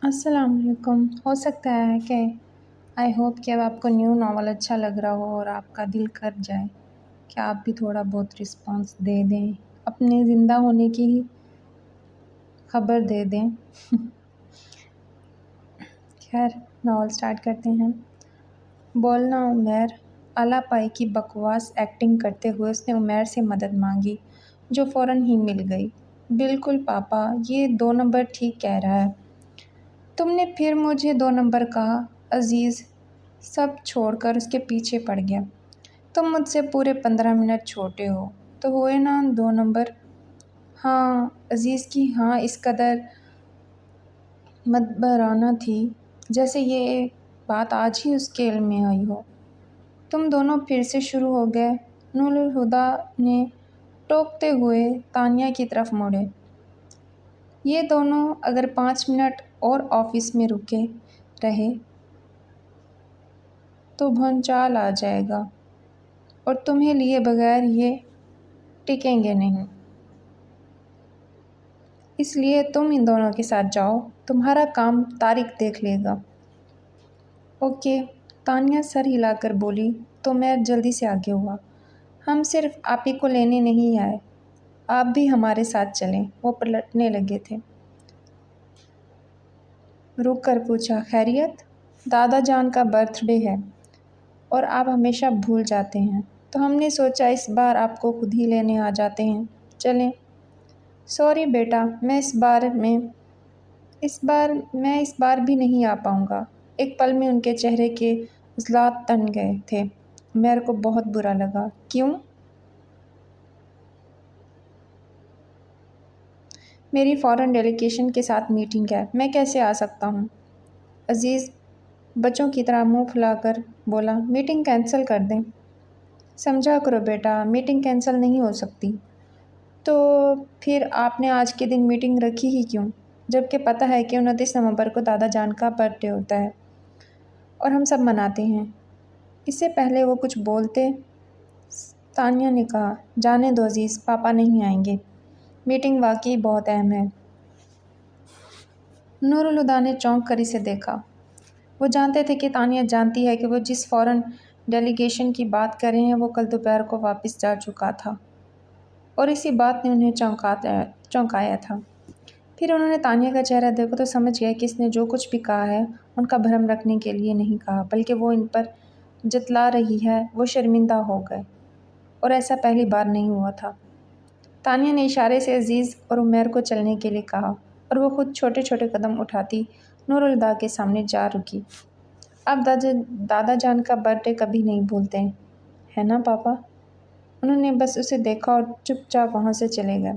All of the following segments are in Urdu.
السلام علیکم۔ ہو سکتا ہے کہ آئی ہوپ کہ اب آپ کو نیو ناول اچھا لگ رہا ہو اور آپ کا دل کر جائے کہ آپ بھی تھوڑا بہت رسپانس دے دیں، اپنے زندہ ہونے کی خبر دے دیں۔ خیر، ناول سٹارٹ کرتے ہیں۔ بولنا عمیر۔ اعلیٰ پائی کی بکواس ایکٹنگ کرتے ہوئے اس نے عمیر سے مدد مانگی، جو فوراً ہی مل گئی۔ بالکل پاپا، یہ 2 نمبر ٹھیک کہہ رہا ہے۔ تم نے پھر مجھے 2 نمبر کہا۔ عزیز سب چھوڑ کر اس کے پیچھے پڑ گیا۔ تم مجھ سے پورے 15 منٹ چھوٹے ہو، تو ہوئے نا 2 نمبر؟ ہاں عزیز کی ہاں اس قدر مدبرانہ تھی جیسے یہ بات آج ہی اس کے علم میں آئی ہو۔ تم دونوں پھر سے شروع ہو گئے؟ نور الہدیٰ نے ٹوکتے ہوئے تانیہ کی طرف مڑے۔ یہ دونوں اگر 5 منٹ اور آفس میں رکے رہے تو بھونچال آ جائے گا اور تمہیں لیے بغیر یہ ٹکیں گے نہیں۔ اس لیے تم ان دونوں کے ساتھ جاؤ، تمہارا کام طارق دیکھ لے گا۔ اوکے، تانیہ سر ہلا کر بولی تو عمیر جلدی سے آگے ہوا۔ ہم صرف آپ ہی کو لینے نہیں آئے، آپ بھی ہمارے ساتھ چلیں۔ وہ پلٹنے لگے تھے، رک کر پوچھا، خیریت؟ دادا جان کا برتھ ڈے ہے اور آپ ہمیشہ بھول جاتے ہیں، تو ہم نے سوچا اس بار آپ کو خود ہی لینے آ جاتے ہیں، چلیں۔ سوری بیٹا، میں اس بار بھی نہیں آ پاؤں گا۔ ایک پل میں ان کے چہرے کے عضلات تن گئے تھے۔ عمیر کو بہت برا لگا۔ کیوں؟ میری فورن ڈیلیگیشن کے ساتھ میٹنگ ہے، میں کیسے آ سکتا ہوں؟ عزیز بچوں کی طرح منہ پھلا کر بولا، میٹنگ کینسل کر دیں۔ سمجھا کرو بیٹا، میٹنگ کینسل نہیں ہو سکتی۔ تو پھر آپ نے آج کے دن میٹنگ رکھی ہی کیوں، جبکہ پتہ ہے کہ 29 نومبر کو دادا جان کا برتھ ڈے ہوتا ہے اور ہم سب مناتے ہیں؟ اس سے پہلے وہ کچھ بولتے تانیہ نے کہا، جانے دو عزیز، پاپا نہیں آئیں گے، میٹنگ واقعی بہت اہم ہے۔ نور الہدیٰ نے چونک کر اسے دیکھا۔ وہ جانتے تھے کہ تانیہ جانتی ہے کہ وہ جس فورن ڈیلیگیشن کی بات کر رہے ہیں وہ کل دوپہر کو واپس جا چکا تھا، اور اسی بات نے انہیں چونکایا تھا۔ پھر انہوں نے تانیہ کا چہرہ دیکھا تو سمجھ گئے کہ اس نے جو کچھ بھی کہا ہے ان کا بھرم رکھنے کے لیے نہیں کہا، بلکہ وہ ان پر جتلا رہی ہے۔ وہ شرمندہ ہو گئے، اور ایسا پہلی بار نہیں ہوا تھا۔ تانیہ نے اشارے سے عزیز اور عمیر کو چلنے کے لیے کہا اور وہ خود چھوٹے چھوٹے قدم اٹھاتی نور الہدیٰ کے سامنے جا رکی۔ آپ دادا جان کا برتھ ڈے کبھی نہیں بھولتے، ہے نا پاپا؟ انہوں نے بس اسے دیکھا اور چپ چاپ وہاں سے چلے گئے۔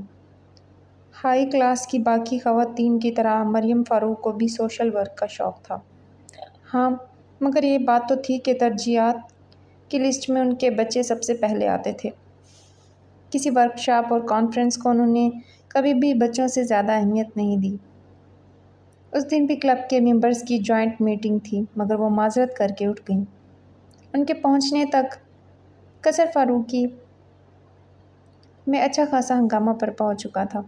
ہائی کلاس کی باقی خواتین کی طرح مریم فاروق کو بھی سوشل ورک کا شوق تھا۔ ہاں، مگر یہ بات تو تھی کہ ترجیحات کی لسٹ میں ان کے بچے سب سے پہلے آتے تھے۔ کسی ورکشاپ اور کانفرنس کو انہوں نے کبھی بھی بچوں سے زیادہ اہمیت نہیں دی۔ اس دن بھی کلب کے ممبرز کی جوائنٹ میٹنگ تھی، مگر وہ معذرت کر کے اٹھ گئیں۔ ان کے پہنچنے تک قصر فاروقی میں اچھا خاصا ہنگامہ برپا ہو چکا تھا۔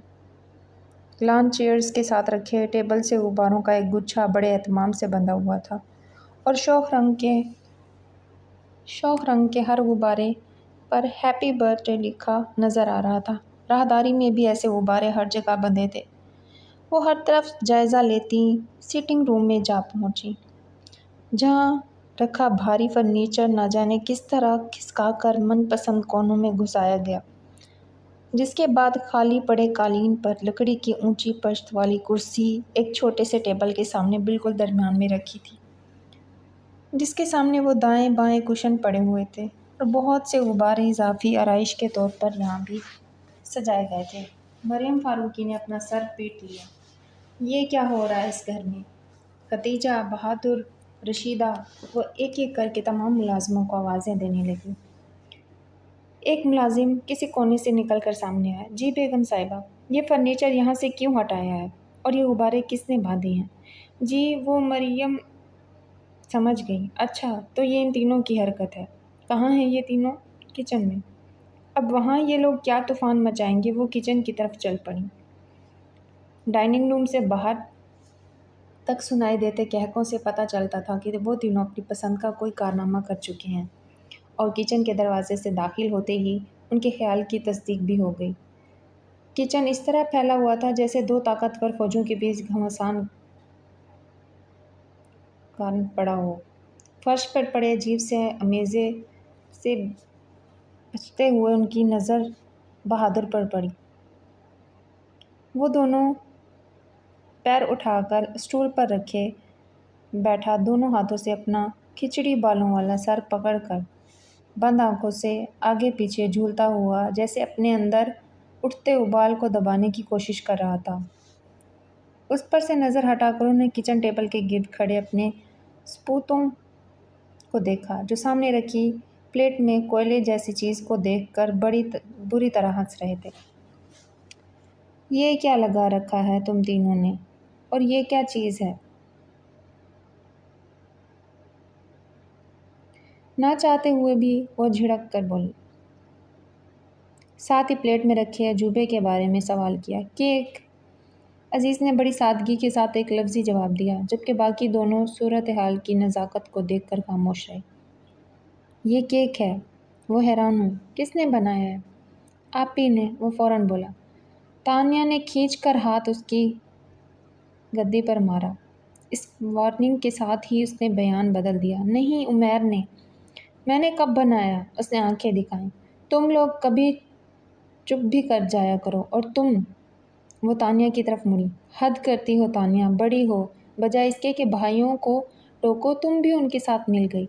لان چیئرز کے ساتھ رکھے ٹیبل سے غباروں کا ایک گچھا بڑے اہتمام سے بندھا ہوا تھا، اور شوخ رنگ کے ہر غبارے پر ہیپی برتھ ڈے لکھا نظر آ رہا تھا۔ راہداری میں بھی ایسے غبارے ہر جگہ بندھے تھے۔ وہ ہر طرف جائزہ لیتی سٹنگ روم میں جا پہنچی، جہاں رکھا بھاری فرنیچر نہ جانے کس طرح کھسکا کر من پسند کونوں میں گھسایا گیا، جس کے بعد خالی پڑے قالین پر لکڑی کی اونچی پشت والی کرسی ایک چھوٹے سے ٹیبل کے سامنے بالکل درمیان میں رکھی تھی، جس کے سامنے وہ دائیں بائیں کشن پڑے ہوئے تھے، اور بہت سے غبارے اضافی آرائش کے طور پر یہاں بھی سجائے گئے تھے۔ مریم فاروقی نے اپنا سر پیٹ لیا۔ یہ کیا ہو رہا ہے اس گھر میں؟ خدیجہ، بہادر، رشیدہ، وہ ایک ایک کر کے تمام ملازموں کو آوازیں دینے لگی۔ ایک ملازم کسی کونے سے نکل کر سامنے آیا۔ جی بیگم صاحبہ، یہ فرنیچر یہاں سے کیوں ہٹایا ہے اور یہ غبارے کس نے باندھے ہیں؟ جی وہ مریم سمجھ گئی۔ اچھا، تو یہ ان تینوں کی حرکت ہے۔ کہاں ہیں یہ تینوں؟ کچن میں۔ اب وہاں یہ لوگ کیا طوفان مچائیں گے؟ وہ کچن کی طرف چل پڑیں۔ ڈائننگ روم سے باہر تک سنائی دیتے کہکوں سے پتہ چلتا تھا کہ وہ تینوں اپنی پسند کا کوئی کارنامہ کر چکے ہیں، اور کچن کے دروازے سے داخل ہوتے ہی ان کے خیال کی تصدیق بھی ہو گئی۔ کچن اس طرح پھیلا ہوا تھا جیسے دو طاقتور فوجوں کے بیچ گھمسان کارن پڑا ہو۔ فرش پر پڑے عجیب سے امیزے سے بچتے ہوئے ان کی نظر بہادر پر پڑی۔ وہ دونوں پیر اٹھا کر اسٹول پر رکھے بیٹھا، دونوں ہاتھوں سے اپنا کھچڑی بالوں والا سر پکڑ کر بند آنکھوں سے آگے پیچھے جھولتا ہوا جیسے اپنے اندر اٹھتے ابال کو دبانے کی کوشش کر رہا تھا۔ اس پر سے نظر ہٹا کر انہوں نے کچن ٹیبل کے گرد کھڑے اپنے سپوتوں کو دیکھا، جو سامنے رکھی پلیٹ میں کوئلے جیسی چیز کو دیکھ کر بری طرح ہنس رہے تھے۔ یہ کیا لگا رکھا ہے تم تینوں نے؟ اور یہ کیا چیز ہے؟ نہ چاہتے ہوئے بھی وہ جھڑک کر بولی۔ ساتھ ہی پلیٹ میں رکھے عجوبے کے بارے میں سوال کیا۔ کیک! عزیز نے بڑی سادگی کے ساتھ ایک لفظی جواب دیا، جبکہ باقی دونوں صورتحال کی نزاکت کو دیکھ کر خاموش رہے۔ یہ کیک ہے؟ وہ حیران ہوئی۔ کس نے بنایا ہے؟ آپ ہی نے، وہ فوراً بولا۔ تانیہ نے کھینچ کر ہاتھ اس کی گدی پر مارا۔ اس وارننگ کے ساتھ ہی اس نے بیان بدل دیا۔ نہیں، عمیر نے۔ میں نے کب بنایا؟ اس نے آنکھیں دکھائیں۔ تم لوگ کبھی چپ بھی کر جایا کرو، اور تم، وہ تانیہ کی طرف مڑی۔ حد کرتی ہو تانیہ، بڑی ہو، بجائے اس کے کہ بھائیوں کو ٹوکو تم بھی ان کے ساتھ مل گئی۔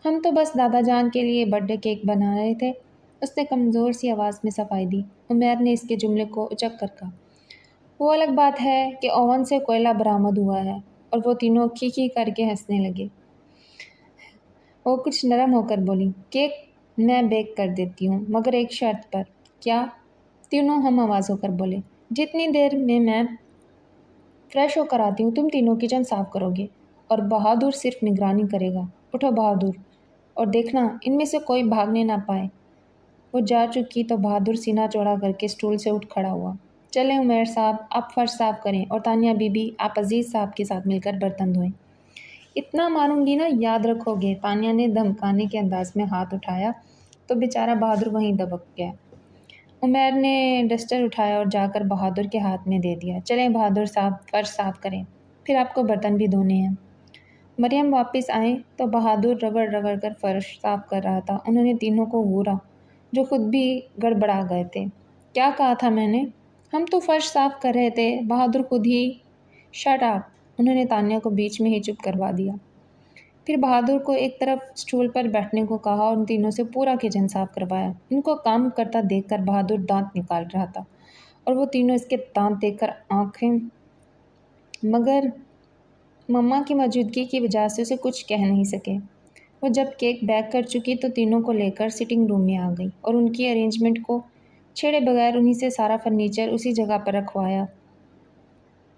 ہم تو بس دادا جان کے لیے برتھ ڈے کیک بنا رہے تھے، اس نے کمزور سی آواز میں صفائی دی۔ عمیر نے اس کے جملے کو اچک کر کہا۔ وہ الگ بات ہے کہ اوون سے کوئلہ برآمد ہوا ہے، اور وہ تینوں کھی کر کے ہنسنے لگے۔ وہ کچھ نرم ہو کر بولی۔ کیک میں بیک کر دیتی ہوں، مگر ایک شرط پر۔ کیا؟ تینوں ہم آواز ہو کر بولے۔ جتنی دیر میں فریش ہو کر آتی ہوں تم تینوں کچن صاف کرو گے، اور بہادر صرف نگرانی کرے گا۔ اٹھو بہادر، اور دیکھنا ان میں سے کوئی بھاگنے نہ پائے۔ وہ جا چکی تو بہادر سینہ چوڑا کر کے اسٹول سے اٹھ کھڑا ہوا۔ چلیں عمیر صاحب، آپ فرش صاف کریں، اور تانیہ بی بی آپ عزیز صاحب کے ساتھ مل کر برتن دھوئیں۔ اتنا ماروں گی نا، یاد رکھو گے۔ تانیہ نے دھمکانے کے انداز میں ہاتھ اٹھایا تو بیچارہ بہادر وہیں دبک گیا۔ عمیر نے ڈسٹر اٹھایا اور جا کر بہادر کے ہاتھ میں دے دیا۔ چلیں بہادر صاحب، فرش صاف کریں، پھر آپ کو برتن بھی دھونے ہیں۔ مریم واپس آئیں تو بہادر رگڑ کر فرش صاف کر رہا تھا۔ انہوں نے تینوں کو گھورا، جو خود بھی گڑبڑا گئے تھے۔ کیا کہا تھا میں نے؟ ہم تو فرش صاف کر رہے تھے، بہادر خود ہی۔ Shut up! انہوں نے تانیہ کو بیچ میں ہی چپ کروا دیا۔ پھر بہادر کو ایک طرف اسٹول پر بیٹھنے کو کہا اور ان تینوں سے پورا کچن صاف کروایا۔ ان کو کام کرتا دیکھ کر بہادر دانت نکال رہا تھا، اور وہ تینوں اس کے دانت دیکھ کر آنکھیں مگر مما کی موجودگی کی وجہ سے اسے کچھ کہہ نہیں سکے۔ وہ جب کیک بیک کر چکی تو تینوں کو لے کر سٹنگ روم میں آ گئی اور ان کی ارینجمنٹ کو چھیڑے بغیر انہی سے سارا فرنیچر اسی جگہ پر رکھوایا۔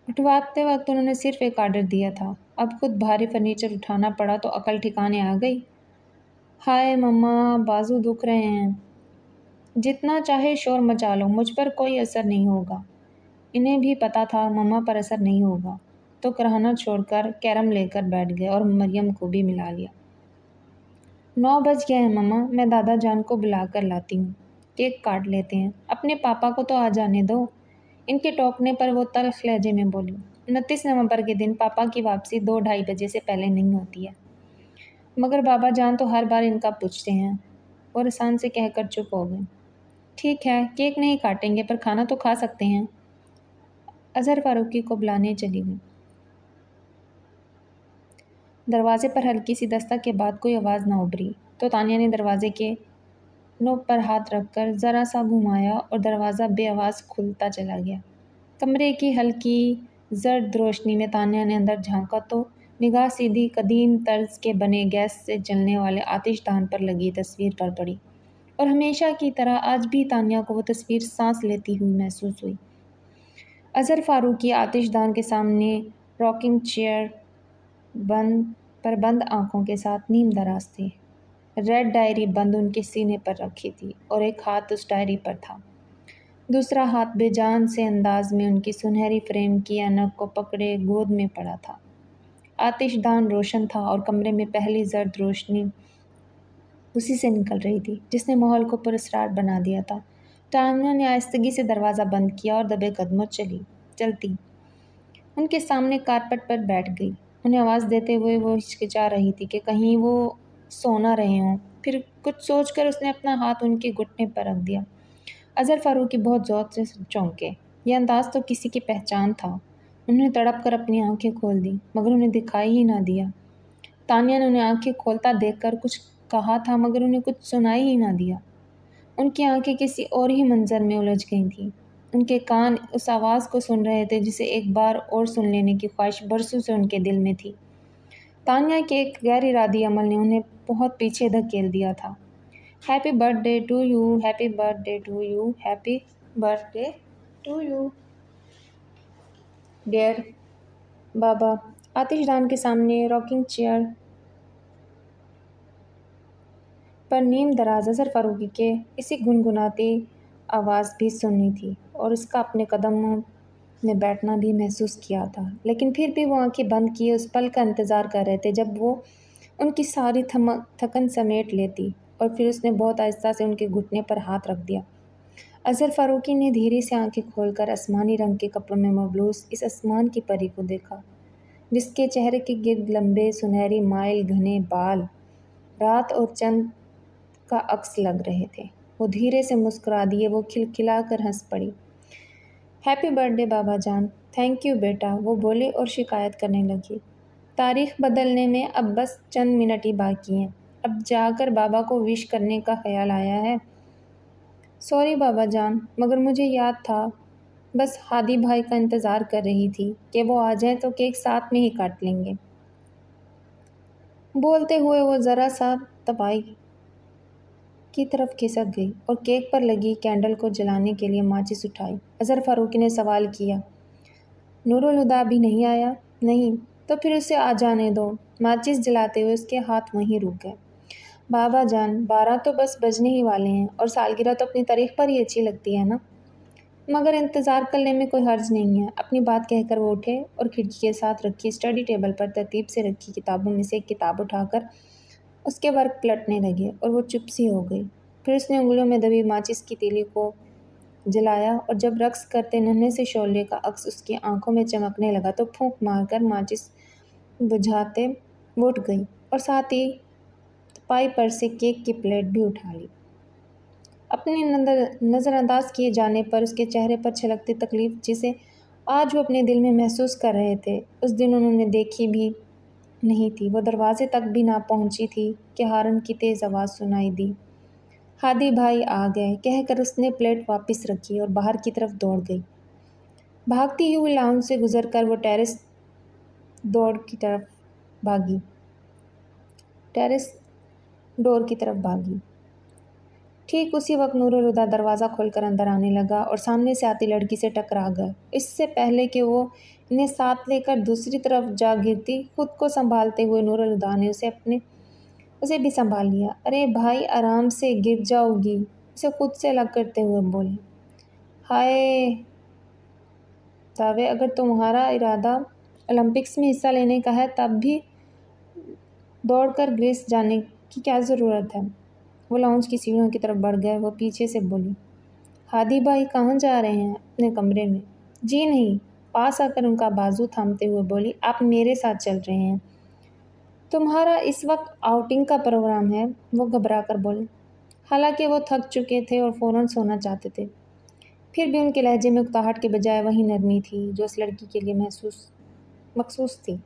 اٹھواتے وقت انہوں نے صرف ایک آرڈر دیا تھا، اب خود بھاری فرنیچر اٹھانا پڑا تو عقل ٹھکانے آ گئی۔ ہائے مما، بازو دکھ رہے ہیں۔ جتنا چاہے شور مچا لو، مجھ پر کوئی اثر نہیں ہوگا۔ انہیں بھی پتہ تھا مما پر اثر نہیں ہوگا، تو کراہنا چھوڑ کر کیرم لے کر بیٹھ گئے اور مریم کو بھی ملا لیا۔ 9 بج گئے ہیں مما، میں دادا جان کو بلا کر لاتی ہوں۔ کیک کاٹ لیتے ہیں، اپنے پاپا کو تو آ جانے دو۔ ان کے ٹوکنے پر وہ تلخ لہجے میں بولی۔ 29 نومبر کے دن پاپا کی واپسی 2-2:30 بجے سے پہلے نہیں ہوتی ہے، مگر بابا جان تو ہر بار ان کا پوچھتے ہیں۔ وہ رسان سے کہہ کر چپ ہو گئے۔ ٹھیک ہے، کیک نہیں کاٹیں گے، پر کھانا تو کھا سکتے ہیں۔ اظہر فاروقی کو بلانے چلی گئی۔ دروازے پر ہلکی سی دستک کے بعد کوئی آواز نہ ابھری تو تانیہ نے دروازے کے نوک پر ہاتھ رکھ کر ذرا سا گھمایا اور دروازہ بے آواز کھلتا چلا گیا۔ کمرے کی ہلکی زرد روشنی میں تانیہ نے اندر جھانکا تو نگاہ سیدھی قدیم طرز کے بنے گیس سے جلنے والے آتش دان پر لگی تصویر پر پڑی، اور ہمیشہ کی طرح آج بھی تانیہ کو وہ تصویر سانس لیتی ہوئی محسوس ہوئی۔ اظہر فاروقی آتش دان کے سامنے راکنگ چیئر پر بند آنکھوں کے ساتھ نیم دراز تھے۔ ریڈ ڈائری بند ان کے سینے پر رکھی تھی اور ایک ہاتھ اس ڈائری پر تھا، دوسرا ہاتھ بے جان سے انداز میں ان کی سنہری فریم کی اینک کو پکڑے گود میں پڑا تھا۔ آتش دان روشن تھا اور کمرے میں پہلی زرد روشنی اسی سے نکل رہی تھی جس نے ماحول کو پراسرار بنا دیا تھا۔ تانیہ نے آہستگی سے دروازہ بند کیا اور دبے قدموں چلتی ان کے سامنے کارپٹ پر بیٹھ گئی۔ انہیں آواز دیتے ہوئے وہ ہچکچا رہی تھی کہ کہیں وہ سو نہ رہے ہوں۔ پھر کچھ سوچ کر اس نے اپنا ہاتھ ان کے گھٹنے پر رکھ دیا۔ اظہر فاروقی بہت زور سے چونکے۔ یہ انداز تو کسی کی پہچان تھا۔ انہوں نے تڑپ کر اپنی آنکھیں کھول دیں مگر انہیں دکھائی ہی نہ دیا۔ تانیہ نے انہیں آنکھیں کھولتا دیکھ کر کچھ کہا تھا مگر انہیں کچھ سنائی ہی نہ دیا۔ ان کی آنکھیں کسی اور ہی منظر میں الجھ گئی تھیں۔ ان کے کان اس آواز کو سن رہے تھے جسے ایک بار اور سن لینے کی خواہش برسوں سے ان کے دل میں تھی۔ تانیہ کے ایک غیر ارادی عمل نے انہیں بہت پیچھے دھکیل دیا تھا۔ Happy birthday to you, happy birthday to you, happy birthday to you dear بابا۔ آتش دان کے سامنے راکنگ چیئر پر نیم دراز اظہر فاروقی کے اسی گنگناتی آواز بھی سنی تھی اور اس کا اپنے قدموں میں بیٹھنا بھی محسوس کیا تھا، لیکن پھر بھی وہ آنکھیں بند کیے اس پل کا انتظار کر رہے تھے جب وہ ان کی ساری تھکن سمیٹ لیتی، اور پھر اس نے بہت آہستہ سے ان کے گھٹنے پر ہاتھ رکھ دیا۔ اظہر فاروقی نے دھیرے سے آنکھیں کھول کر آسمانی رنگ کے کپڑوں میں ملبوس اس آسمان کی پری کو دیکھا جس کے چہرے کے گرد لمبے سنہری مائل گھنے بال رات اور چند کا عکس لگ رہے تھے۔ وہ دھیرے سے مسکرا دیے، وہ کھلکھلا کر ہنس پڑی۔ ہیپی برتھ ڈے بابا جان۔ تھینک یو بیٹا، وہ بولے اور شکایت کرنے لگی۔ تاریخ بدلنے میں اب بس چند منٹ ہی باقی ہیں، اب جا کر بابا کو وش کرنے کا خیال آیا ہے۔ سوری بابا جان، مگر مجھے یاد تھا، بس ہادی بھائی کا انتظار کر رہی تھی کہ وہ آ جائیں تو کیک ساتھ میں ہی کاٹ لیں گے۔ بولتے ہوئے وہ ذرا سا تپائی کی طرف کھسک گئی اور کیک پر لگی کینڈل کو جلانے کے لیے ماچس اٹھائی۔ اظہر فاروقی نے سوال کیا، نور الہدیٰ ابھی نہیں آیا؟ نہیں، تو پھر اسے آ جانے دو۔ ماچس جلاتے ہوئے اس کے ہاتھ وہیں رک گئے۔ بابا جان، 12 تو بس بجنے ہی والے ہیں، اور سالگرہ تو اپنی تاریخ پر ہی اچھی لگتی ہے نا؟ مگر انتظار کرنے میں کوئی حرج نہیں ہے۔ اپنی بات کہہ کر وہ اٹھے اور کھڑکی کے ساتھ رکھی اسٹڈی ٹیبل پر ترتیب سے رکھی کتابوں میں سے ایک کتاب اٹھا کر اس کے ورق پلٹنے لگے، اور وہ چپ سی ہو گئی۔ پھر اس نے انگلیوں میں دبی ماچس کی تیلی کو جلایا، اور جب رقص کرتے ننھے سے شعلے کا عکس اس کی آنکھوں میں چمکنے لگا تو پھونک مار کر ماچس بجھاتے وہ اٹھ گئی اور ساتھ ہی تپائی پر سے کیک کی پلیٹ بھی اٹھا لی۔ اپنے نظر انداز کیے جانے پر اس کے چہرے پر چھلکتی تکلیف جسے آج وہ اپنے دل میں محسوس کر رہے تھے، اس دن انہوں نے دیکھی بھی نہیں تھی۔ وہ دروازے تک بھی نہ پہنچی تھی کہ ہارن کی تیز آواز سنائی دی۔ ہادی بھائی آ گئے کہہ کر اس نے پلیٹ واپس رکھی اور باہر کی طرف دوڑ گئی۔ بھاگتی ہوئی لاؤنج سے گزر کر وہ ٹیرس ڈور کی طرف بھاگی۔ ٹھیک اسی وقت نور الہدیٰ دروازہ کھول کر اندر آنے لگا اور سامنے سے آتی لڑکی سے ٹکرا گیا۔ اس سے پہلے کہ وہ انہیں ساتھ لے کر دوسری طرف جا گرتی، خود کو سنبھالتے ہوئے نور الہدیٰ نے اسے بھی سنبھال لیا۔ ارے بھائی، آرام سے، گر جاؤ گی، اسے خود سے الگ کرتے ہوئے بولے۔ ہائے دعوے، اگر تمہارا ارادہ اولمپکس میں حصہ لینے کا ہے تب بھی دوڑ کر گریس جانے کی کیا ضرورت ہے؟ وہ لاؤنج کی سیڑھیوں کی طرف بڑھ گئے۔ وہ پیچھے سے بولی، ہادی بھائی کہاں جا رہے ہیں؟ اپنے کمرے میں۔ جی نہیں، پاس آ کر ان کا بازو تھامتے ہوئے بولی، آپ میرے ساتھ چل رہے ہیں؟ تمہارا اس وقت آؤٹنگ کا پروگرام ہے، وہ گھبرا کر بولے۔ حالانکہ وہ تھک چکے تھے اور فوراً سونا چاہتے تھے، پھر بھی ان کے لہجے میں اکتاہٹ کے بجائے وہی نرمی تھی جو اس لڑکی کے لیے مخصوص تھی۔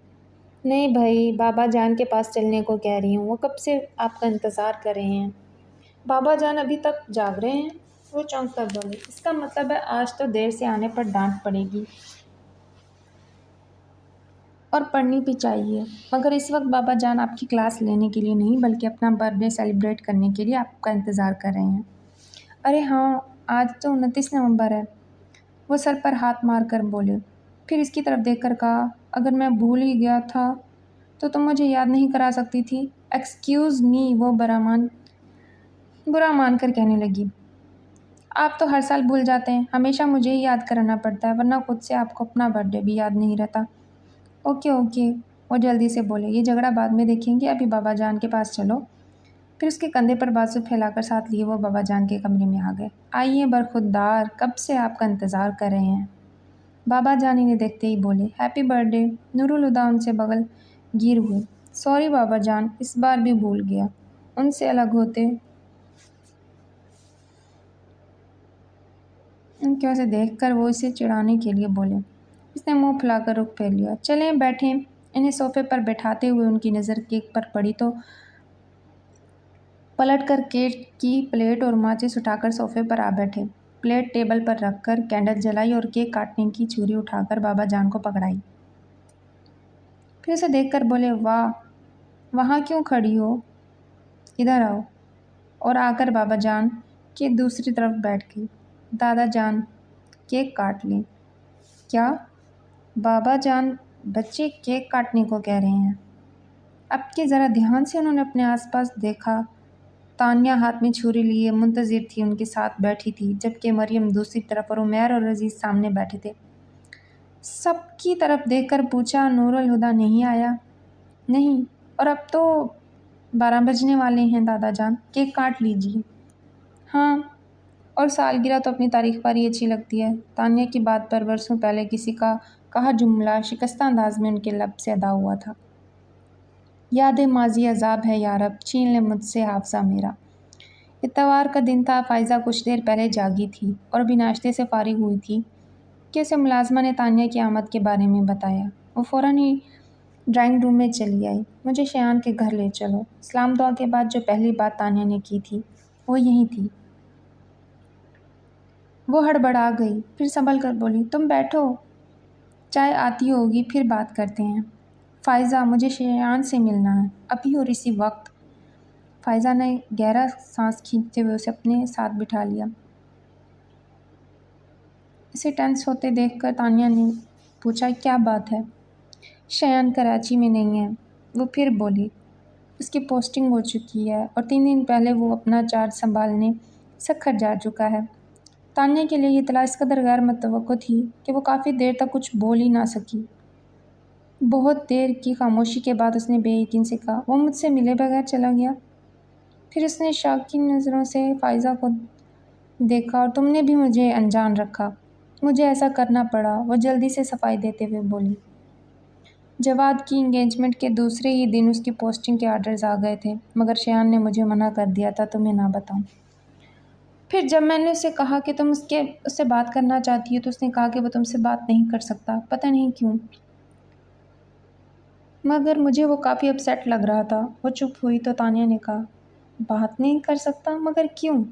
نہیں بھائی، بابا جان کے پاس چلنے کو کہہ رہی ہوں، وہ کب سے آپ کا انتظار کر رہے ہیں۔ بابا جان ابھی تک جاگ رہے ہیں؟ وہ چونک کر بولے۔ اس کا مطلب ہے آج تو دیر سے آنے پر ڈانٹ پڑے گی، اور پڑھنی بھی چاہیے، مگر اس وقت بابا جان آپ کی کلاس لینے کے لیے نہیں بلکہ اپنا برتھ ڈے سیلیبریٹ کرنے کے لیے آپ کا انتظار کر رہے ہیں۔ ارے ہاں، آج تو 29 نومبر ہے، وہ سر پر ہاتھ مار کر بولے۔ پھر اس کی طرف دیکھ کر کہا، اگر میں بھول ہی گیا تھا تو تم مجھے یاد نہیں کرا سکتی تھی؟ ایکسکیوز می، وہ برا مان کر کہنے لگی۔ آپ تو ہر سال بھول جاتے ہیں، ہمیشہ مجھے ہی یاد کرانا پڑتا ہے، ورنہ خود سے آپ کو اپنا برتھ ڈے بھی یاد نہیں رہتا۔ اوکے، وہ وہ جلدی سے بولے، یہ جھگڑا بعد میں دیکھیں گے، ابھی بابا جان کے پاس چلو۔ پھر اس کے کندھے پر بازو پھیلا کر ساتھ لیے وہ بابا جان کے کمرے میں آ گئے۔ آئیے برخوردار، کب سے آپ کا انتظار کر رہے ہیں۔ بابا جان انہیں دیکھتے ہی بولے، ہیپی برتھ ڈے۔ نورالہدیٰ ان سے بغل گیر ہوئی، سوری بابا جان، اس بار بھی بھول گیا۔ ان سے الگ ہوتے ان کی اسے دیکھ کر وہ اسے چڑھانے کے لیے بولے۔ اس نے منہ پھلا کر رخ پھیر لیا۔ چلیں بیٹھیں۔ انہیں صوفے پر بٹھاتے ہوئے ان کی نظر کیک پر پڑی تو پلٹ کر کیک کی پلیٹ اور ماچس اٹھا کر صوفے پر آ بیٹھے۔ پلیٹ ٹیبل پر رکھ کر کینڈل جلائی اور کیک کاٹنے کی چھری اٹھا کر بابا جان کو پکڑائی۔ پھر اسے دیکھ کر بولے، واہ، وہاں کیوں کھڑی ہو، ادھر آؤ۔ اور آ کر بابا جان کی دوسری طرف بیٹھ گئی۔ دادا جان، کیک کاٹ لیں۔ کیا؟ بابا جان بچے کیک کاٹنے کو کہہ رہے ہیں۔ اب کہ ذرا دھیان سے انہوں نے اپنے آس پاس دیکھا۔ تانیہ ہاتھ میں چھری لیے منتظر تھی، ان کے ساتھ بیٹھی تھی، جبکہ مریم دوسری طرف اور عمیر اور عزیز سامنے بیٹھے تھے۔ سب کی طرف دیکھ کر پوچھا، نورالہدیٰ نہیں آیا؟ نہیں، اور اب تو 12 بجنے والے ہیں دادا جان، کیک کاٹ لیجیے۔ ہاں، اور سالگرہ تو اپنی تاریخ پر ہی اچھی لگتی ہے۔ تانیہ کی بات پر برسوں پہلے کسی کا کہا جملہ شکستہ انداز میں ان کے لب سے ادا ہوا تھا۔ یاد ماضی عذاب ہے یارب، چھین لے مجھ سے حافظہ میرا۔ اتوار کا دن تھا۔ فائزہ کچھ دیر پہلے جاگی تھی اور ابھی ناشتے سے فارغ ہوئی تھی کہ اسے ملازمہ نے تانیہ کی آمد کے بارے میں بتایا۔ وہ فوراً ہی ڈرائنگ روم میں چلی آئی۔ مجھے شایان کے گھر لے چلو۔ سلام دعا کے بعد جو پہلی بات تانیہ نے کی تھی وہ یہی تھی۔ وہ ہڑبڑا گئی، پھر سنبھل کر بولی، تم بیٹھو، چائے آتی ہوگی، پھر بات کرتے ہیں۔ فائزہ، مجھے شایان سے ملنا ہے، ابھی اور اسی وقت۔ فائزہ نے گہرا سانس کھینچتے ہوئے اسے اپنے ساتھ بٹھا لیا۔ اسے ٹینس ہوتے دیکھ کر تانیہ نے پوچھا، کیا بات ہے؟ شایان کراچی میں نہیں ہے، وہ پھر بولی۔ اس کی پوسٹنگ ہو چکی ہے اور 3 دن پہلے وہ اپنا چارج سنبھالنے سکھر جا چکا ہے۔ تانیہ کے لیے یہ اطلاع اس قدر غیر متوقع تھی کہ وہ کافی دیر تک کچھ بول ہی نہ سکی۔ بہت دیر کی خاموشی کے بعد اس نے بے یقین سے کہا، وہ مجھ سے ملے بغیر چلا گیا؟ پھر اس نے شاک کی نظروں سے فائزہ کو دیکھا، اور تم نے بھی مجھے انجان رکھا، مجھے ایسا کرنا پڑا۔ وہ جلدی سے صفائی دیتے ہوئے بولی۔ جواد کی انگیجمنٹ کے دوسرے ہی دن اس کی پوسٹنگ کے آرڈرز آ گئے تھے، مگر شایان نے مجھے منع کر دیا تھا تمہیں نہ بتاؤں۔ پھر جب میں نے اسے کہا کہ تم اس سے بات کرنا چاہتی ہو تو اس نے کہا کہ وہ تم سے بات نہیں کر سکتا، پتہ نہیں کیوں، مگر مجھے وہ کافی اپ سیٹ لگ رہا تھا۔ وہ چپ ہوئی تو تانیہ نے کہا، بات نہیں کر سکتا، مگر کیوں؟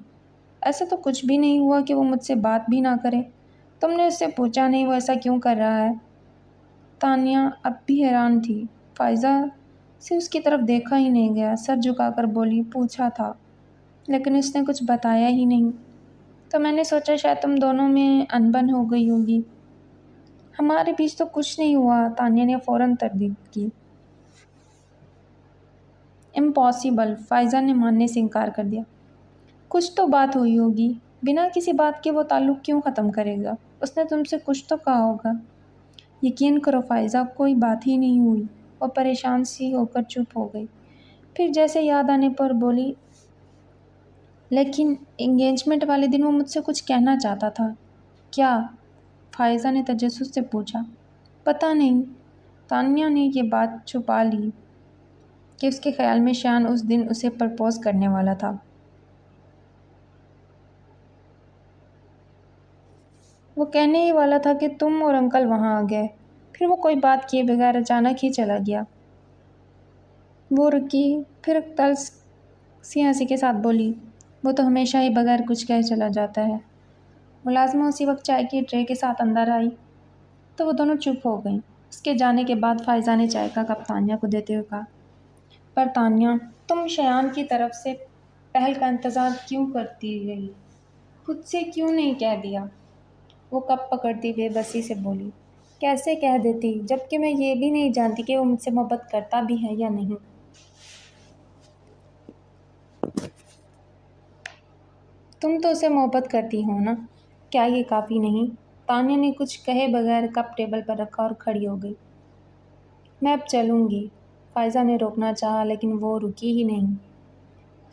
ایسا تو کچھ بھی نہیں ہوا کہ وہ مجھ سے بات بھی نہ کرے۔ تم نے اس سے پوچھا نہیں وہ ایسا کیوں کر رہا ہے؟ تانیہ اب بھی حیران تھی۔ فائزہ سے اس کی طرف دیکھا ہی نہیں گیا، سر جھکا کر بولی، پوچھا تھا لیکن اس نے کچھ بتایا ہی نہیں، تو میں نے سوچا شاید تم دونوں میں انبن ہو گئی ہوگی۔ ہمارے بیچ تو کچھ نہیں ہوا، تانیہ نے فوراً تردید کی۔ امپاسبل، فائزہ نے ماننے سے انکار کر دیا۔ کچھ تو بات ہوئی ہوگی، بنا کسی بات کے وہ تعلق کیوں ختم کرے گا؟ اس نے تم سے کچھ تو کہا ہوگا۔ یقین کرو فائزہ، کوئی بات ہی نہیں ہوئی۔ وہ پریشان سی ہو کر چپ ہو گئی، پھر جیسے یاد آنے پر بولی، لیکن انگیجمنٹ والے دن وہ مجھ سے کچھ کہنا چاہتا تھا۔ کیا؟ فائزہ نے تجسس سے پوچھا۔ پتہ نہیں۔ تانیہ نے یہ بات چھپا لی کہ اس کے خیال میں شایان اس دن اسے پرپوز کرنے والا تھا۔ وہ کہنے ہی والا تھا کہ تم اور انکل وہاں آ گئے، پھر وہ کوئی بات کیے بغیر اچانک ہی چلا گیا۔ وہ رکی، پھر طلس سی ہنسی کے ساتھ بولی، وہ تو ہمیشہ ہی بغیر کچھ کہے چلا جاتا ہے۔ ملازمہ اسی وقت چائے کی ٹرے کے ساتھ اندر آئی تو وہ دونوں چپ ہو گئیں۔ اس کے جانے کے بعد فائزہ نے چائے کا کپ تانیہ کو دیتے ہوئے کہا، پر تانیہ، تم شایان کی طرف سے پہل کا انتظار کیوں کرتی رہی؟ خود سے کیوں نہیں کہہ دیا؟ وہ کپ پکڑتی ہوئے بسی سے بولی، کیسے کہہ دیتی، جبکہ میں یہ بھی نہیں جانتی کہ وہ مجھ سے محبت کرتا بھی ہے یا نہیں۔ تم تو اسے محبت کرتی ہو نا، کیا یہ کافی نہیں؟ تانیہ نے کچھ کہے بغیر کپ ٹیبل پر رکھا اور کھڑی ہو گئی۔ میں اب چلوں گی۔ فائزہ نے روکنا چاہا لیکن وہ رکی ہی نہیں۔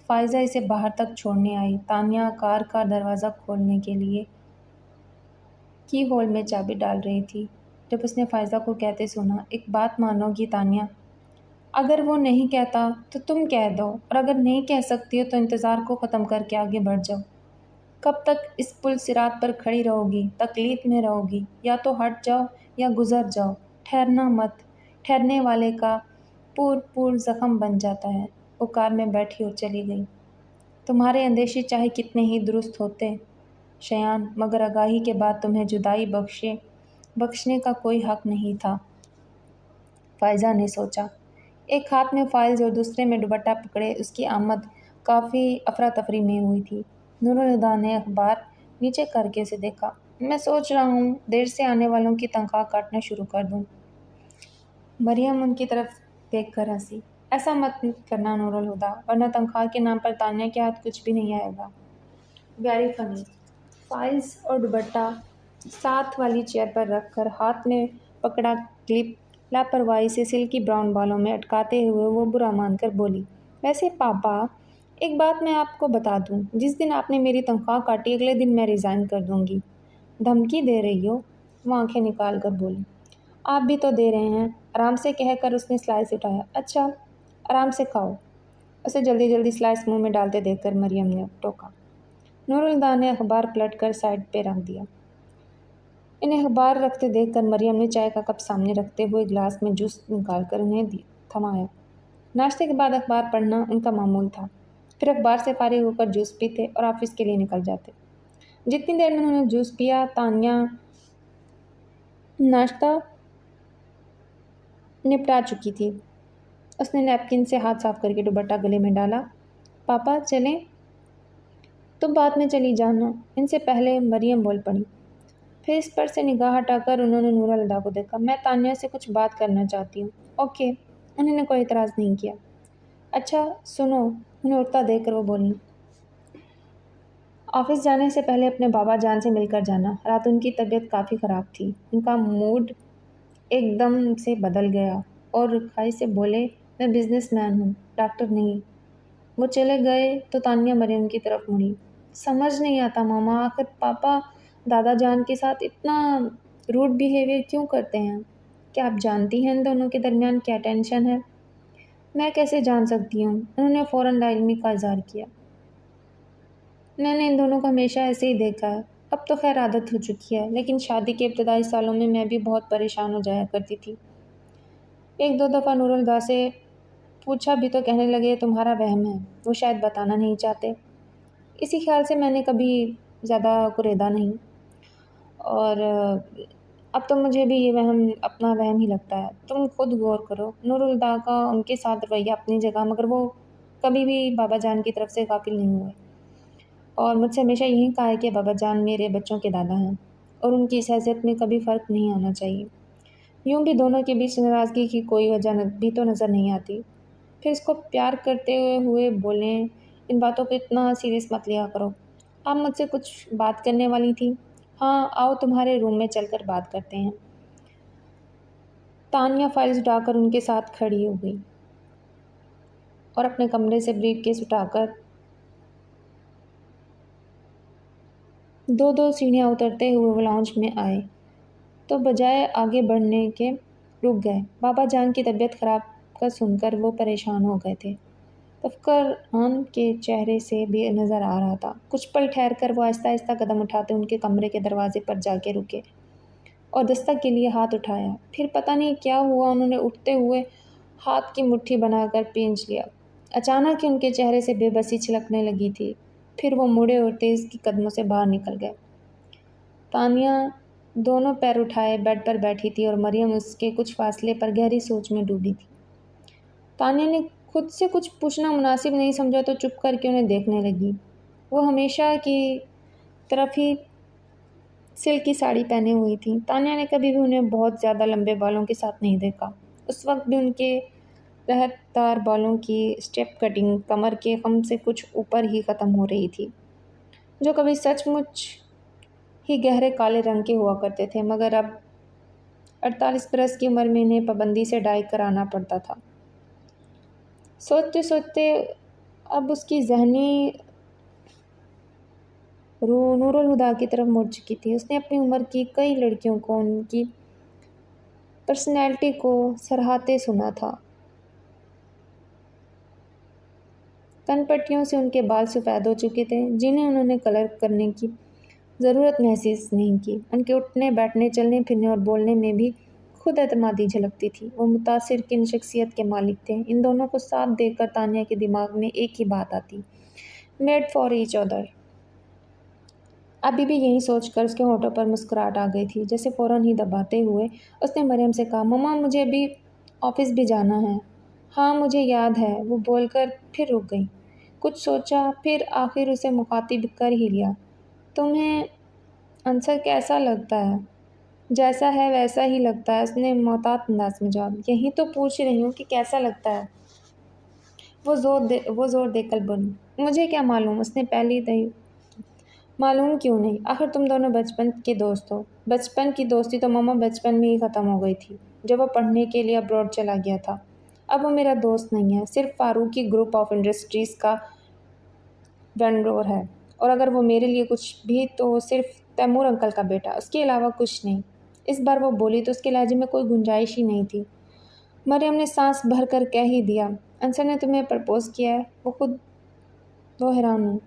فائزہ اسے باہر تک چھوڑنے آئی۔ تانیہ کار کا دروازہ کھولنے کے لیے کی ہول میں چابی ڈال رہی تھی جب اس نے فائزہ کو کہتے سنا، ایک بات مانو گی تانیہ، اگر وہ نہیں کہتا تو تم کہہ دو، اور اگر نہیں کہہ سکتی ہو تو انتظار کو ختم کر کے آگے بڑھ جاؤ۔ کب تک اس پل صراط پر کھڑی رہو گی، تکلیف میں رہو گی؟ یا تو ہٹ جاؤ یا گزر جاؤ، ٹھہرنا مت۔ ٹھہرنے والے کا پور زخم بن جاتا ہے۔ وہ کار میں بیٹھی اور چلی گئی۔ تمہارے اندیشے چاہے کتنے ہی درست ہوتے شیان، مگر آگاہی کے بعد تمہیں جدائی بخشنے کا کوئی حق نہیں تھا، فائزہ نے سوچا۔ ایک ہاتھ میں فائلز اور دوسرے میں دوپٹہ پکڑے اس کی آمد کافی افراتفری میں ہوئی تھی۔ نور الہدیٰ نے اخبار نیچے کر کے اسے دیکھا۔ میں سوچ رہا ہوں دیر سے آنے والوں کی تنخواہ کاٹنا شروع کر دوں۔ مریم ان کی طرف دیکھ کر ہنسی۔ ایسا مت کرنا نور الہدیٰ، ورنہ تنخواہ کے نام پر تانیہ کے ہاتھ کچھ بھی نہیں آئے گا۔ Very funny. فائلز اور دوپٹہ ساتھ والی چیئر پر رکھ کر ہاتھ میں پکڑا کلپ لاپرواہی سے سلکی براؤن بالوں میں اٹکاتے ہوئے وہ برا مان کر بولی، ویسے پاپا ایک بات میں آپ کو بتا دوں، جس دن آپ نے میری تنخواہ کاٹی اگلے دن میں ریزائن کر دوں گی۔ دھمکی دے رہی ہو؟ وہ آنکھیں نکال کر بولی۔ آپ بھی تو دے رہے ہیں، آرام سے کہہ کر اس نے سلائس اٹھایا۔ اچھا آرام سے کھاؤ، اسے جلدی جلدی سلائس منہ میں ڈالتے دیکھ کر مریم نے ٹوکا۔ نور الہدیٰ نے اخبار پلٹ کر سائڈ پہ رکھ دیا۔ انہیں اخبار رکھتے دیکھ کر مریم نے چائے کا کپ سامنے رکھتے ہوئے گلاس میں جوس نکال کر انہیں تھمایا۔ ناشتے کے بعد اخبار پڑھنا ان کا معمول تھا، پھر اخبار سے فارغ ہو کر جوس پیتے اور آفس کے لیے نکل جاتے۔ جتنی دیر میں انہوں نے جوس پیا، تانیہ ناشتہ نپٹا چکی تھی۔ اس نے نیپکن سے ہاتھ صاف کر کے دوپٹہ گلے میں ڈالا۔ پاپا چلیں؟ تم بعد میں چلی جانا، ان سے پہلے مریم بول پڑی۔ پھر اس پر سے نگاہ ہٹا کر انہوں نے نور الہدیٰ کو دیکھا۔ میں تانیہ سے کچھ بات کرنا چاہتی ہوں۔ اوکے، انہوں نے کوئی اعتراض نہیں کیا۔ اچھا سنو، انہیں اٹھتا دیکھ کر وہ بولیں، آفس جانے سے پہلے اپنے بابا جان سے مل کر جانا۔ رات ان کی طبیعت کافی خراب تھی۔ ان کا موڈ ایک دم سے بدل گیا اور رکھائی سے بولے، میں بزنس مین ہوں، ڈاکٹر نہیں۔ وہ چلے گئے تو تانیہ مریم کی طرف مڑی۔ سمجھ نہیں آتا ماما، آخر پاپا دادا جان کے ساتھ اتنا روڈ بیہیویئر کیوں کرتے ہیں؟ کیا آپ جانتی ہیں ان دونوں کے درمیان کیا ٹینشن ہے؟ میں کیسے جان سکتی ہوں؟ انہوں نے فوراً لاعلمی کا اظہار کیا۔ میں نے ان دونوں کو ہمیشہ ایسے ہی دیکھا ہے، اب تو خیر عادت ہو چکی ہے، لیکن شادی کے ابتدائی سالوں میں بھی بہت پریشان ہو جایا کرتی تھی۔ ایک دو دفعہ نور الہدیٰ سے پوچھا بھی تو کہنے لگے تمہارا وہم ہے، وہ شاید بتانا نہیں چاہتے۔ اسی خیال سے میں نے کبھی زیادہ کریدا نہیں، اور اب تو مجھے بھی یہ وہم اپنا وہم ہی لگتا ہے۔ تم خود غور کرو، نور الہدیٰ کا ان کے ساتھ رویہ اپنی جگہ، مگر وہ کبھی بھی بابا جان کی طرف سے غافل نہیں ہوئے، اور مجھ سے ہمیشہ یہی کہا ہے کہ بابا جان میرے بچوں کے دادا ہیں اور ان کی اس حیثیت میں کبھی فرق نہیں آنا چاہیے۔ یوں بھی دونوں کے بیچ ناراضگی کی کوئی وجہ بھی تو نظر نہیں آتی۔ پھر اس کو پیار کرتے ہوئے بولیں، ان باتوں کو اتنا سیریس مت لیا کرو۔ آپ مجھ سے کچھ بات کرنے والی تھی؟ ہاں آؤ تمہارے روم میں چل کر بات کرتے ہیں۔ تانیہ فائلز اٹھا کر ان کے ساتھ کھڑی ہو گئی اور اپنے کمرے سے بریف کیس اٹھا کر دو سیڑھیاں اترتے ہوئے وہ لاؤنج میں آئے تو بجائے آگے بڑھنے کے رک گئے۔ بابا جان کی طبیعت خراب کا سن کر وہ پریشان ہو گئے تھے۔ تفکران کے چہرے سے بھی نظر آ رہا تھا۔ کچھ پل ٹھہر کر وہ آہستہ آہستہ قدم اٹھاتے ان کے کمرے کے دروازے پر جا کے رکے اور دستک کے لیے ہاتھ اٹھایا۔ پھر پتہ نہیں کیا ہوا، انہوں نے اٹھتے ہوئے ہاتھ کی مٹھی بنا کر پینچ لیا۔ اچانک ہی ان کے چہرے سے بے بسی چھلکنے لگی تھی۔ پھر وہ مڑے اور تیز کی قدموں سے باہر نکل گئے۔ تانیہ دونوں پیر اٹھائے بیڈ پر بیٹھی تھی اور مریم اس کے کچھ فاصلے پر گہری سوچ میں ڈوبی تھی۔ تانیہ نے خود سے کچھ پوچھنا مناسب نہیں سمجھا تو چپ کر کے انہیں دیکھنے لگی۔ وہ ہمیشہ کی طرف ہی سلک کی ساڑی پہنے ہوئی تھیں۔ تانیہ نے کبھی بھی انہیں بہت زیادہ لمبے بالوں کے ساتھ نہیں دیکھا۔ اس وقت بھی ان کے لہردار بالوں کی اسٹیپ کٹنگ کمر کے خم سے کچھ اوپر ہی ختم ہو رہی تھی، جو کبھی سچ مچ ہی گہرے کالے رنگ کے ہوا کرتے تھے، مگر اب 48 برس کی عمر میں انہیں پابندی سے ڈائی کرانا پڑتا تھا۔ سوچتے سوچتے اب اس کی ذہنی روح نور الہدا کی طرف مڑ چکی تھی۔ اس نے اپنی عمر کی کئی لڑکیوں کو ان کی پرسنالٹی کو سراہتے سنا تھا۔ کن پٹیوں سے ان کے بال سفید ہو چکے تھے جنہیں انہوں نے کلر کرنے کی ضرورت محسوس نہیں کی۔ ان کے اٹھنے بیٹھنے چلنے پھرنے اور بولنے میں بھی خود اعتمادی جھلکتی تھی۔ وہ متاثر کن شخصیت کے مالک تھے۔ ان دونوں کو ساتھ دیکھ کر تانیہ کے دماغ میں ایک ہی بات آتی، میڈ فار ایچ ادر۔ ابھی بھی یہی سوچ کر اس کے ہونٹوں پر مسکراہٹ آ گئی تھی۔ جیسے فوراً ہی دباتے ہوئے اس نے مریم سے کہا، مما مجھے ابھی آفس بھی جانا ہے۔ ہاں مجھے یاد ہے، وہ بول کر پھر رک گئی۔ کچھ سوچا، پھر آخر اسے مخاطب کر ہی لیا، تمہیں عنصر کیسا لگتا ہے؟ جیسا ہے ویسا ہی لگتا ہے، اس نے محتاط انداز میں جواب۔ یہی تو پوچھ رہی ہوں کہ کیسا لگتا ہے؟ وہ زور دے کر بولی۔ مجھے کیا معلوم، اس نے پہلی دہی۔ معلوم کیوں نہیں؟ آخر تم دونوں بچپن کے دوست ہو۔ بچپن کی دوستی تو مما بچپن میں ہی ختم ہو گئی تھی جب وہ پڑھنے کے لیے ابروڈ چلا گیا تھا۔ اب وہ میرا دوست نہیں ہے، صرف فاروقی گروپ آف انڈسٹریز کا وینڈور ہے، اور اگر وہ میرے لیے کچھ بھی تو وہ صرف تیمور انکل کا بیٹا، اس کے علاوہ کچھ نہیں۔ اس بار وہ بولی تو اس کے لہجے میں کوئی گنجائش ہی نہیں تھی۔ مریم نے سانس بھر کر کہہ ہی دیا، عنصر نے تمہیں پرپوز کیا ہے؟ وہ حیران ہوئی۔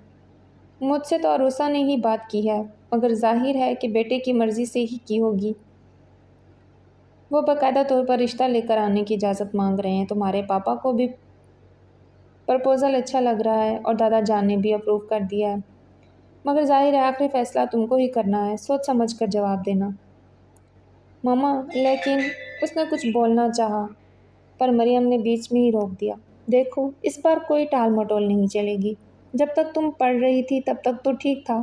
مجھ سے تو عروسہ نے ہی بات کی ہے، مگر ظاہر ہے کہ بیٹے کی مرضی سے ہی کی ہوگی۔ وہ باقاعدہ طور پر رشتہ لے کر آنے کی اجازت مانگ رہے ہیں۔ تمہارے پاپا کو بھی پرپوزل اچھا لگ رہا ہے اور دادا جان نے بھی اپروو کر دیا ہے، مگر ظاہر ہے آخری فیصلہ تم کو ہی کرنا ہے، سوچ سمجھ کر جواب دینا۔ ماما لیکن اس نے کچھ بولنا چاہا پر مریم نے بیچ میں ہی روک دیا۔ دیکھو اس بار کوئی ٹال مٹول نہیں چلے گی۔ جب تک تم پڑھ رہی تھی تب تک تو ٹھیک تھا،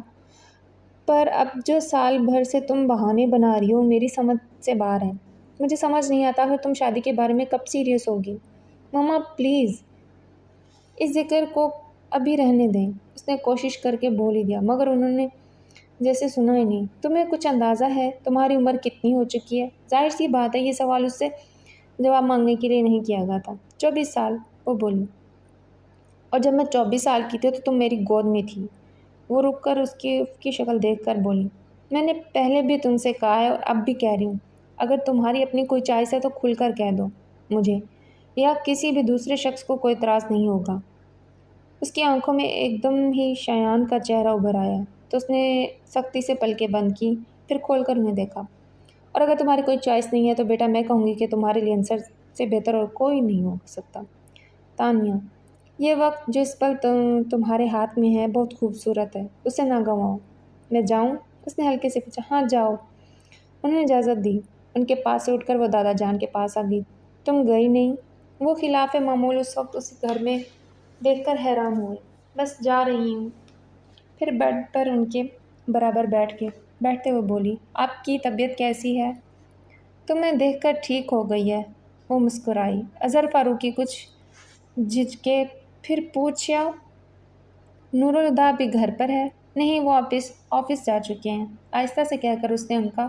پر اب جو سال بھر سے تم بہانے بنا رہی ہو میری سمجھ سے باہر ہے۔ مجھے سمجھ نہیں آتا کہ تم شادی کے بارے میں کب سیریس ہوگی۔ ماما پلیز اس ذکر کو ابھی رہنے دیں، اس نے کوشش کر کے بول ہی دیا، مگر انہوں نے جیسے سنا ہی نہیں۔ تمہیں کچھ اندازہ ہے تمہاری عمر کتنی ہو چکی ہے؟ ظاہر سی بات ہے یہ سوال اس سے جواب مانگنے کے لیے نہیں کیا گیا تھا۔ 24 سال، وہ بولی، اور جب میں 24 سال کی تھی تو تم میری گود میں تھی۔ وہ رک کر اس کی شکل دیکھ کر بولی، میں نے پہلے بھی تم سے کہا ہے اور اب بھی کہہ رہی ہوں، اگر تمہاری اپنی کوئی چوائس ہے تو کھل کر کہہ دو، مجھے یا کسی بھی دوسرے شخص کو کوئی اعتراض نہیں ہوگا۔ اس کی آنکھوں میں ایک دم ہی شایان کا چہرہ ابھر آیا تو اس نے سختی سے پلکیں بند کی، پھر کھول کر انہیں دیکھا۔ اور اگر تمہاری کوئی چوائس نہیں ہے تو بیٹا میں کہوں گی کہ تمہارے لیے عنصر سے بہتر اور کوئی نہیں ہو سکتا۔ تانیہ، یہ وقت جو اس پل تمہارے ہاتھ میں ہے بہت خوبصورت ہے، اسے نہ گنواؤ۔ میں جاؤں؟ اس نے ہلکے سے پوچھا۔ ہاں جاؤ، انہوں نے اجازت دی۔ ان کے پاس سے اٹھ کر وہ دادا جان کے پاس آ گئی۔ تم گئی نہیں؟ وہ خلاف معمول اس وقت اسے گھر میں دیکھ کر حیران ہوئے۔ بس جا رہی ہوں۔ پھر بیڈ پر ان کے برابر بیٹھتے ہوئے بولی، آپ کی طبیعت کیسی ہے؟ تمہیں دیکھ کر ٹھیک ہو گئی ہے، وہ مسکرائی۔ اظہر فاروقی کچھ جھجکے، پھر پوچھا، نور الہدا بھی گھر پر ہے؟ نہیں، وہ آفس جا چکے ہیں، آہستہ سے کہہ کر اس نے ان کا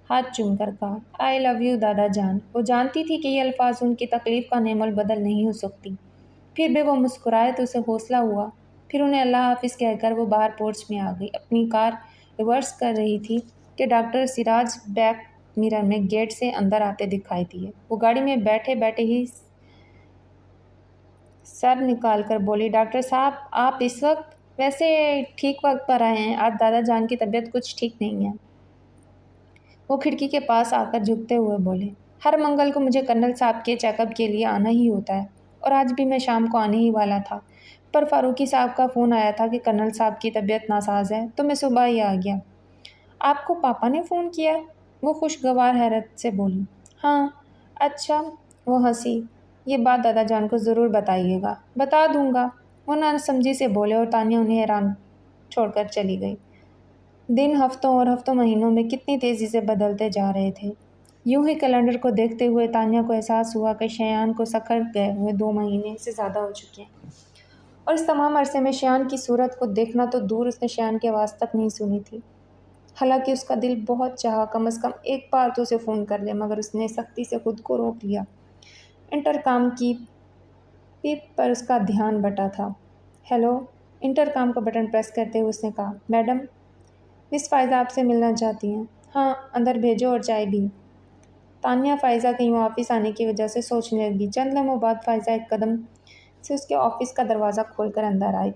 ہاتھ چوم کر کہا، آئی لو یو دادا جان۔ وہ جانتی تھی کہ یہ الفاظ ان کی تکلیف کا نعم البدل نہیں ہو سکتی، پھر بھی وہ مسکرائے تو اسے حوصلہ ہوا۔ پھر انہیں اللہ حافظ کہہ کر وہ باہر پورچ میں آ گئی۔ اپنی کار ریورس کر رہی تھی کہ ڈاکٹر سراج بیک مرر میں گیٹ سے اندر آتے دکھائی دیے۔ وہ گاڑی میں بیٹھے بیٹھے ہی سر نکال کر بولی، ڈاکٹر صاحب آپ اس وقت؟ ویسے ٹھیک وقت پر آئے ہیں، آج دادا جان کی طبیعت کچھ ٹھیک نہیں ہے۔ وہ کھڑکی کے پاس آ کر جھکتے ہوئے بولے، ہر منگل کو مجھے کرنل صاحب کے چیک اپ کے لیے آنا ہی ہوتا ہے، اور آج بھی میں شام کو آنے ہی والا تھا، پر فاروقی صاحب کا فون آیا تھا کہ کرنل صاحب کی طبیعت ناساز ہے تو میں صبح ہی آ گیا۔ آپ کو پاپا نے فون کیا؟ وہ خوشگوار حیرت سے بولی۔ ہاں۔ اچھا، وہ ہنسی، یہ بات دادا جان کو ضرور بتائیے گا۔ بتا دوں گا، وہ نہ سمجھی سے بولے، اور تانیہ انہیں حیران چھوڑ کر چلی گئی۔ دن ہفتوں اور ہفتوں مہینوں میں کتنی تیزی سے بدلتے جا رہے تھے۔ یوں ہی کیلنڈر کو دیکھتے ہوئے تانیہ کو احساس ہوا کہ شایان کو سکھر گئے ہوئے 2 مہینے سے زیادہ ہو چکے ہیں، اور اس تمام عرصے میں شایان کی صورت کو دیکھنا تو دور، اس نے شایان کی آواز تک نہیں سنی تھی۔ حالانکہ اس کا دل بہت چاہا کم از کم ایک بار تو اسے فون کر لے، مگر اس نے سختی سے خود کو روک لیا۔ انٹرکام کی پیپ پر اس کا دھیان بٹا تھا۔ ہیلو، انٹرکام کا بٹن پریس کرتے ہوئے اس نے کہا، میڈم، مس فائزہ آپ سے ملنا چاہتی ہیں۔ ہاں، اندر بھیجو اور چائے بھی۔ تانیہ فائزہ کے یوں آفس آنے کی وجہ سے سوچنے لگی۔ چند لمحوں بعد فائزہ ایک قدم سے اس کے آفس کا دروازہ کھول کر اندر آئی۔